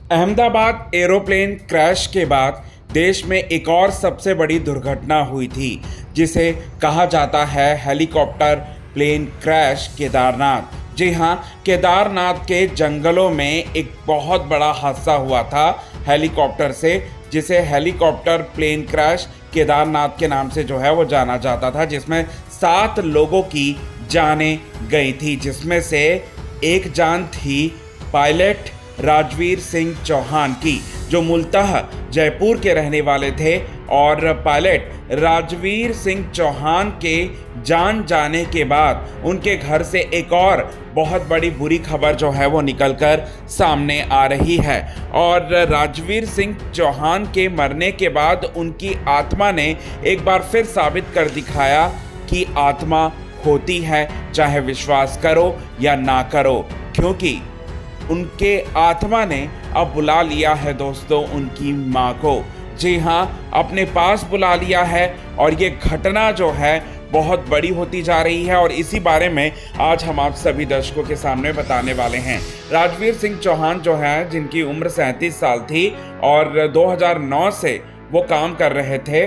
Ahmedabad aeroplane crash के बाद देश में एक और सबसे बड़ी दुर्घटना हुई थी, जिसे कहा जाता है हेलीकॉप्टर प्लेन क्रैश केदारनाथ। जी हाँ, केदारनाथ के जंगलों में एक बहुत बड़ा हादसा हुआ था हेलीकॉप्टर से, जिसे हेलीकॉप्टर प्लेन क्रैश केदारनाथ के नाम से जो है वो जाना जाता था, जिसमें 7 लोगों की जानें गई थी, जिसमें से एक जान थी पायलट राजवीर सिंह चौहान की, जो मूलतः जयपुर के रहने वाले थे। और पायलट राजवीर सिंह चौहान के जान जाने के बाद उनके घर से एक और बहुत बड़ी बुरी खबर जो है वो निकलकर सामने आ रही है। और राजवीर सिंह चौहान के मरने के बाद उनकी आत्मा ने एक बार फिर साबित कर दिखाया कि आत्मा होती है, चाहे विश्वास करो या ना करो, क्योंकि उनके आत्मा ने अब बुला लिया है दोस्तों उनकी माँ को। जी हाँ, अपने पास बुला लिया है और ये घटना जो है बहुत बड़ी होती जा रही है, और इसी बारे में आज हम आप सभी दर्शकों के सामने बताने वाले हैं। राजवीर सिंह चौहान जो है, जिनकी उम्र 37 साल थी और 2009 से वो काम कर रहे थे,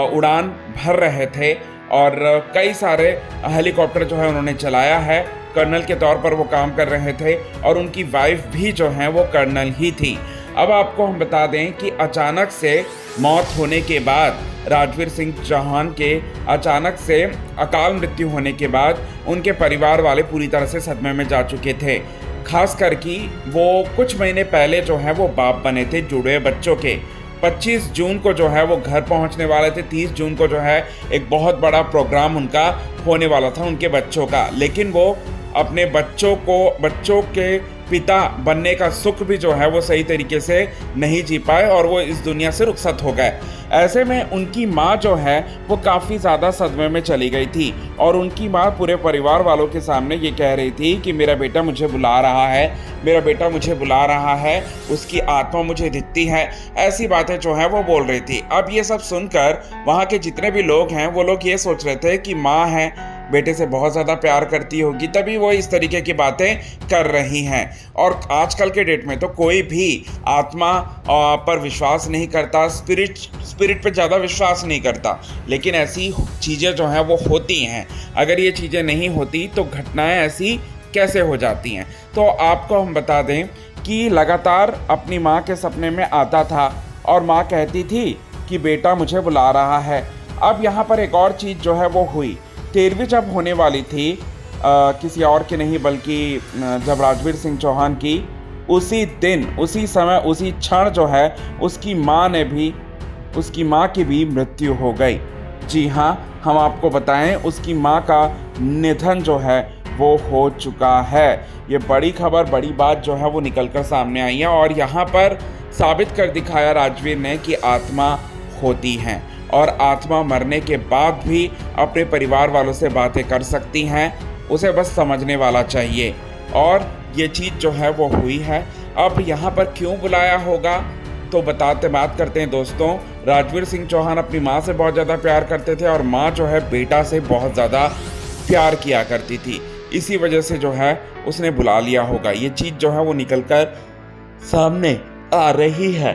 उड़ान भर रहे थे और कई सारे हेलीकॉप्टर जो है उन्होंने चलाया है। कर्नल के तौर पर वो काम कर रहे थे और उनकी वाइफ भी जो है वो कर्नल ही थी। अब आपको हम बता दें कि अचानक से मौत होने के बाद, राजवीर सिंह चौहान के अचानक से अकाल मृत्यु होने के बाद उनके परिवार वाले पूरी तरह से सदमे में जा चुके थे। खास करके वो कुछ महीने पहले जो है वो बाप बने थे जुड़े बच्चों के। 25 जून को जो है वो घर पहुंचने वाले थे। 30 जून को जो है एक बहुत बड़ा प्रोग्राम उनका होने वाला था उनके बच्चों का, लेकिन वो अपने बच्चों के पिता बनने का सुख भी जो है वो सही तरीके से नहीं जी पाए और वो इस दुनिया से रुखसत हो गए। ऐसे में उनकी माँ जो है वो काफ़ी ज़्यादा सदमे में चली गई थी और उनकी माँ पूरे परिवार वालों के सामने ये कह रही थी कि मेरा बेटा मुझे बुला रहा है, मेरा बेटा मुझे बुला रहा है, उसकी आत्मा मुझे दिखती है, ऐसी बातें जो है वो बोल रही थी। अब ये सब सुनकर वहाँ के जितने भी लोग हैं वो लोग ये सोच रहे थे कि माँ है, बेटे से बहुत ज़्यादा प्यार करती होगी, तभी वो इस तरीके की बातें कर रही हैं। और आजकल के डेट में तो कोई भी आत्मा पर विश्वास नहीं करता, स्पिरिट पे ज़्यादा विश्वास नहीं करता, लेकिन ऐसी चीज़ें जो हैं वो होती हैं। अगर ये चीज़ें नहीं होती तो घटनाएं ऐसी कैसे हो जाती हैं। तो आपको हम बता दें कि लगातार अपनी माँ के सपने में आता था और माँ कहती थी कि बेटा मुझे बुला रहा है। अब यहाँ पर एक और चीज़ जो है वो हुई। 13वीं जब होने वाली थी, किसी और की नहीं बल्कि जब राजवीर सिंह चौहान की, उसी दिन, उसी समय, उसी क्षण जो है उसकी माँ की भी मृत्यु हो गई। जी हाँ, हम आपको बताएं उसकी माँ का निधन जो है वो हो चुका है। ये बड़ी खबर, बड़ी बात जो है वो निकलकर सामने आई है और यहाँ पर साबित कर दिखाया राजवीर ने कि आत्मा होती हैं और आत्मा मरने के बाद भी अपने परिवार वालों से बातें कर सकती हैं। उसे बस समझने वाला चाहिए और ये चीज़ जो है वो हुई है। अब यहाँ पर क्यों बुलाया होगा तो बात करते हैं दोस्तों। राजवीर सिंह चौहान अपनी माँ से बहुत ज़्यादा प्यार करते थे और माँ जो है बेटा से बहुत ज़्यादा प्यार किया करती थी, इसी वजह से जो है उसने बुला लिया होगा। ये चीज़ जो है वो निकल कर सामने आ रही है।